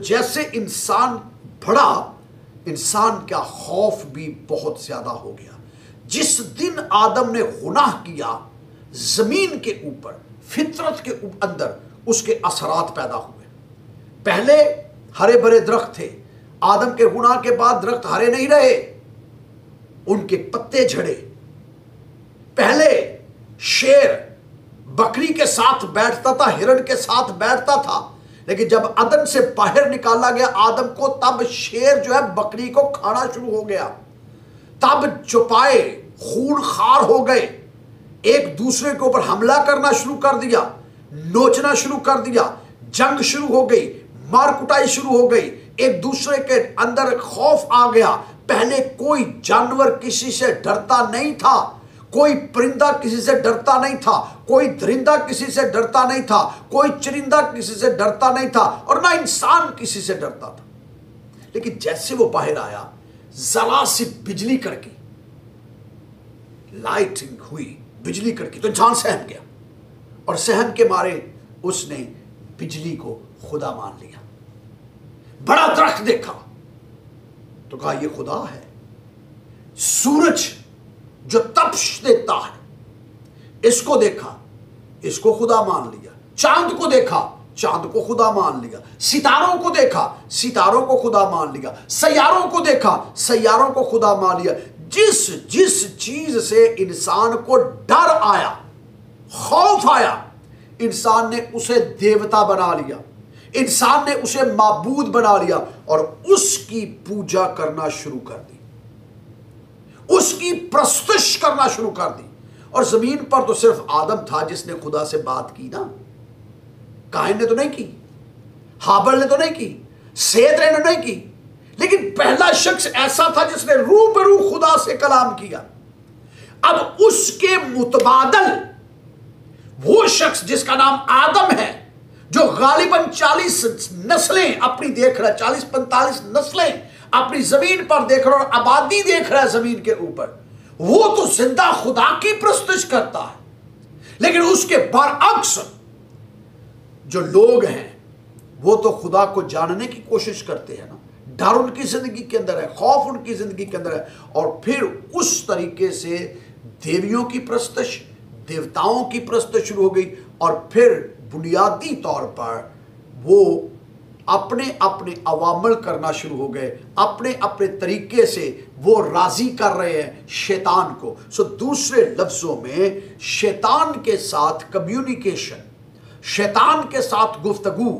جیسے انسان بڑھا، انسان کا خوف بھی بہت زیادہ ہو گیا۔ جس دن آدم نے گناہ کیا، زمین کے اوپر، فطرت کے اندر اس کے اثرات پیدا ہوئے۔ پہلے ہرے بھرے درخت تھے، آدم کے گناہ کے بعد درخت ہرے نہیں رہے، ان کے پتے جھڑے۔ پہلے شیر بکری کے ساتھ بیٹھتا تھا، ہرن کے ساتھ بیٹھتا تھا، لیکن جب عدن سے باہر نکالا گیا آدم کو، تب شیر جو ہے بکری کو کھانا شروع ہو گیا۔ تب چوپائے خون خار ہو گئے، ایک دوسرے کے اوپر حملہ کرنا شروع کر دیا، نوچنا شروع کر دیا، جنگ شروع ہو گئی، مار کٹائی شروع ہو گئی، ایک دوسرے کے اندر خوف آ گیا۔ پہلے کوئی جانور کسی سے ڈرتا نہیں تھا، کوئی پرندہ کسی سے ڈرتا نہیں تھا، کوئی درندہ کسی سے ڈرتا نہیں تھا، کوئی چرندہ کسی سے ڈرتا نہیں تھا، اور نہ انسان کسی سے ڈرتا تھا۔ لیکن جیسے وہ باہر آیا، ذرا سی بجلی کڑکی، لائٹنگ ہوئی، بجلی کڑکی تو انسان سہم گیا، اور سہم کے مارے اس نے بجلی کو خدا مان لیا۔ بڑا درخت دیکھا تو کہا یہ خدا ہے۔ سورج جو تپش دیتا ہے، اس کو دیکھا، اس کو خدا مان لیا۔ چاند کو دیکھا، چاند کو خدا مان لیا۔ ستاروں کو دیکھا، ستاروں کو خدا مان لیا۔ سیاروں کو دیکھا، سیاروں کو خدا مان لیا۔ جس چیز سے انسان کو ڈر آیا، خوف آیا، انسان نے اسے دیوتا بنا لیا، انسان نے اسے معبود بنا لیا، اور اس کی پوجا کرنا شروع کر دی، اس کی پرستش کرنا شروع کر دی۔ اور زمین پر تو صرف آدم تھا جس نے خدا سے بات کی نا، قائن نے تو نہیں کی، ہابل نے تو نہیں کی، سیت نے نہیں کی، لیکن پہلا شخص ایسا تھا جس نے روبرو خدا سے کلام کیا۔ اب اس کے متبادل وہ شخص جس کا نام آدم ہے، جو غالباً 40 نسلیں اپنی دیکھ رہا ہے، 40-45 نسلیں اپنی زمین پر دیکھ رہا ہے، اور آبادی دیکھ رہا ہے زمین کے اوپر، وہ تو زندہ خدا کی پرستش کرتا ہے۔ لیکن اس کے برعکس جو لوگ ہیں، وہ تو خدا کو جاننے کی کوشش کرتے ہیں نا، ڈر ان کی زندگی کے اندر ہے، خوف ان کی زندگی کے اندر ہے، اور پھر اس طریقے سے دیویوں کی پرستش، دیوتاؤں کی پرستش شروع ہو گئی، اور پھر بنیادی طور پر وہ اپنے اپنے عوامل کرنا شروع ہو گئے، اپنے اپنے طریقے سے وہ راضی کر رہے ہیں شیطان کو۔ دوسرے لفظوں میں شیطان کے ساتھ کمیونیکیشن، شیطان کے ساتھ گفتگو،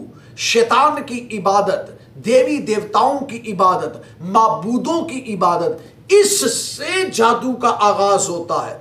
شیطان کی عبادت، دیوی دیوتاؤں کی عبادت، معبودوں کی عبادت، اس سے جادو کا آغاز ہوتا ہے۔